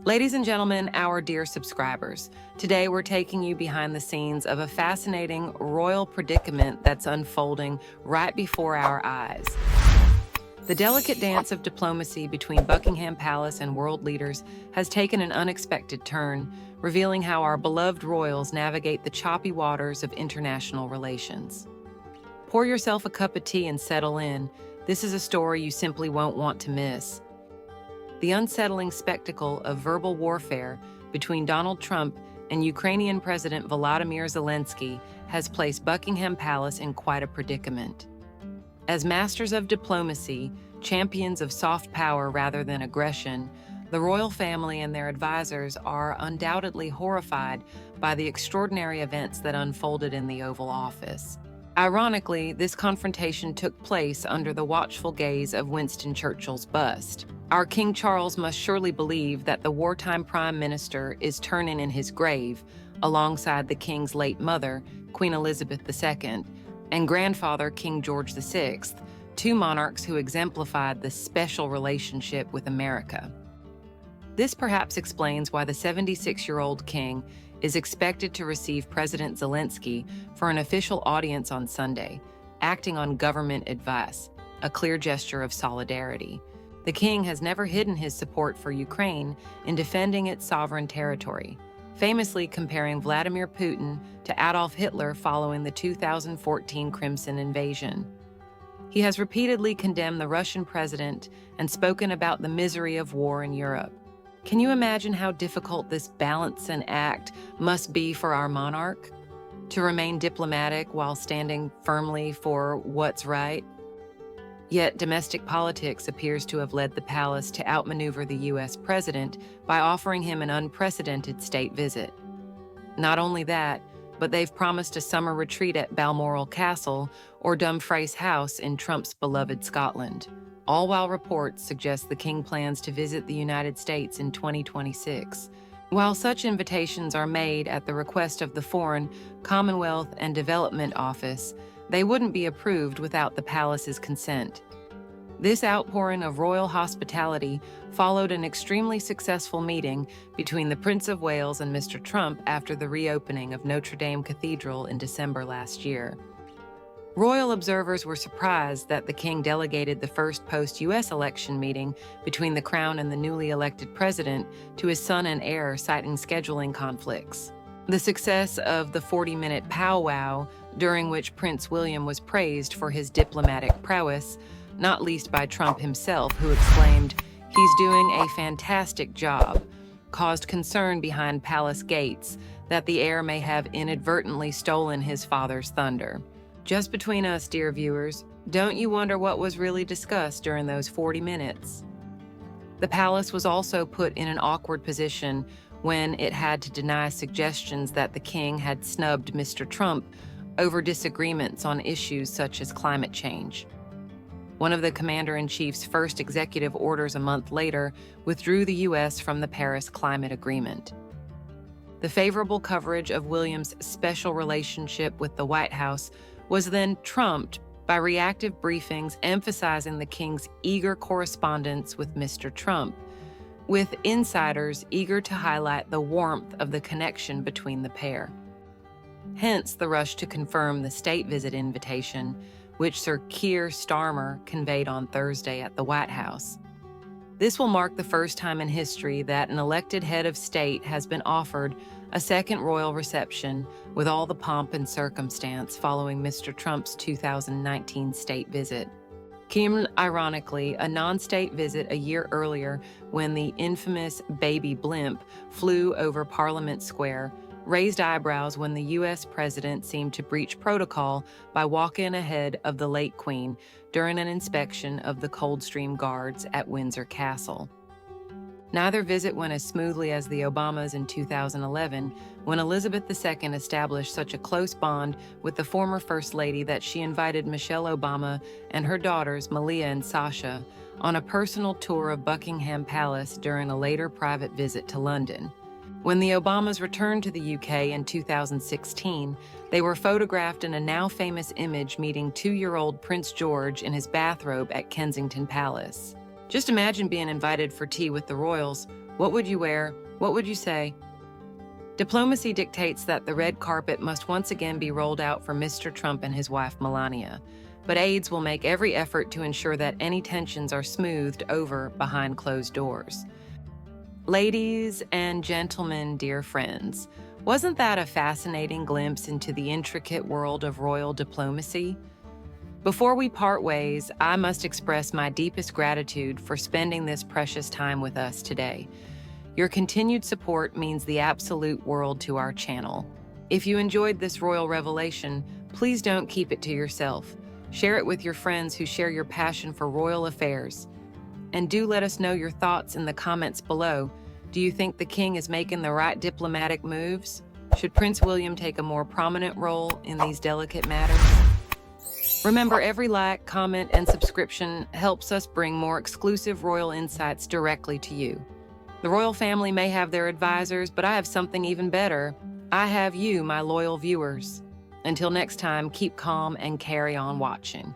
Ladies and gentlemen, our dear subscribers, today we're taking you behind the scenes of a fascinating royal predicament that's unfolding right before our eyes. The delicate dance of diplomacy between Buckingham Palace and world leaders has taken an unexpected turn, revealing how our beloved royals navigate the choppy waters of international relations. Pour yourself a cup of tea and settle in. This is a story you simply won't want to miss. The unsettling spectacle of verbal warfare between Donald Trump and Ukrainian President Volodymyr Zelensky has placed Buckingham Palace in quite a predicament. As masters of diplomacy, champions of soft power rather than aggression, the royal family and their advisors are undoubtedly horrified by the extraordinary events that unfolded in the Oval Office. Ironically, this confrontation took place under the watchful gaze of Winston Churchill's bust. Our King Charles must surely believe that the wartime Prime Minister is turning in his grave alongside the King's late mother, Queen Elizabeth II, and grandfather, King George VI, two monarchs who exemplified the special relationship with America. This perhaps explains why the 76-year-old king is expected to receive President Zelensky for an official audience on Sunday, acting on government advice, a clear gesture of solidarity. The king has never hidden his support for Ukraine in defending its sovereign territory, famously comparing Vladimir Putin to Adolf Hitler following the 2014 Crimson invasion. He has repeatedly condemned the Russian president and spoken about the misery of war in Europe. Can you imagine how difficult this balancing act must be for our monarch? To remain diplomatic while standing firmly for what's right? Yet domestic politics appears to have led the palace to outmaneuver the U.S. president by offering him an unprecedented state visit. Not only that, but they've promised a summer retreat at Balmoral Castle or Dumfries House in Trump's beloved Scotland, all while reports suggest the king plans to visit the United States in 2026. While such invitations are made at the request of the Foreign, Commonwealth, and Development Office, they wouldn't be approved without the palace's consent. This outpouring of royal hospitality followed an extremely successful meeting between the Prince of Wales and Mr. Trump after the reopening of Notre Dame Cathedral in December last year. Royal observers were surprised that the king delegated the first post-U.S. election meeting between the crown and the newly elected president to his son and heir, citing scheduling conflicts. The success of the 40-minute powwow, during which Prince William was praised for his diplomatic prowess, not least by Trump himself, who exclaimed, "He's doing a fantastic job," caused concern behind palace gates that the heir may have inadvertently stolen his father's thunder. Just between us, dear viewers, don't you wonder what was really discussed during those 40 minutes? The palace was also put in an awkward position when it had to deny suggestions that the king had snubbed Mr. Trump over disagreements on issues such as climate change. One of the commander-in-chief's first executive orders a month later withdrew the U.S. from the Paris Climate Agreement. The favorable coverage of William's special relationship with the White House was then trumped by reactive briefings emphasizing the king's eager correspondence with Mr. Trump, with insiders eager to highlight the warmth of the connection between the pair. Hence the rush to confirm the state visit invitation, which Sir Keir Starmer conveyed on Thursday at the White House. This will mark the first time in history that an elected head of state has been offered a second royal reception with all the pomp and circumstance following Mr. Trump's 2019 state visit. Came, ironically, a non-state visit a year earlier when the infamous baby blimp flew over Parliament Square, raised eyebrows when the U.S. president seemed to breach protocol by walking ahead of the late Queen during an inspection of the Coldstream Guards at Windsor Castle. Neither visit went as smoothly as the Obamas in 2011, when Elizabeth II established such a close bond with the former First Lady that she invited Michelle Obama and her daughters, Malia and Sasha, on a personal tour of Buckingham Palace during a later private visit to London. When the Obamas returned to the UK in 2016, they were photographed in a now famous image meeting 2-year-old Prince George in his bathrobe at Kensington Palace. Just imagine being invited for tea with the royals, What would you wear? What would you say? Diplomacy dictates that the red carpet must once again be rolled out for Mr. Trump and his wife Melania, but aides will make every effort to ensure that any tensions are smoothed over behind closed doors. Ladies and gentlemen, dear friends, wasn't that a fascinating glimpse into the intricate world of royal diplomacy? Before we part ways, I must express my deepest gratitude for spending this precious time with us today. Your continued support means the absolute world to our channel. If you enjoyed this royal revelation, please don't keep it to yourself. Share it with your friends who share your passion for royal affairs. And do let us know your thoughts in the comments below. Do you think the king is making the right diplomatic moves? Should Prince William take a more prominent role in these delicate matters? Remember, every like, comment, and subscription helps us bring more exclusive royal insights directly to you. The royal family may have their advisors, but I have something even better. I have you, my loyal viewers. Until next time, keep calm and carry on watching.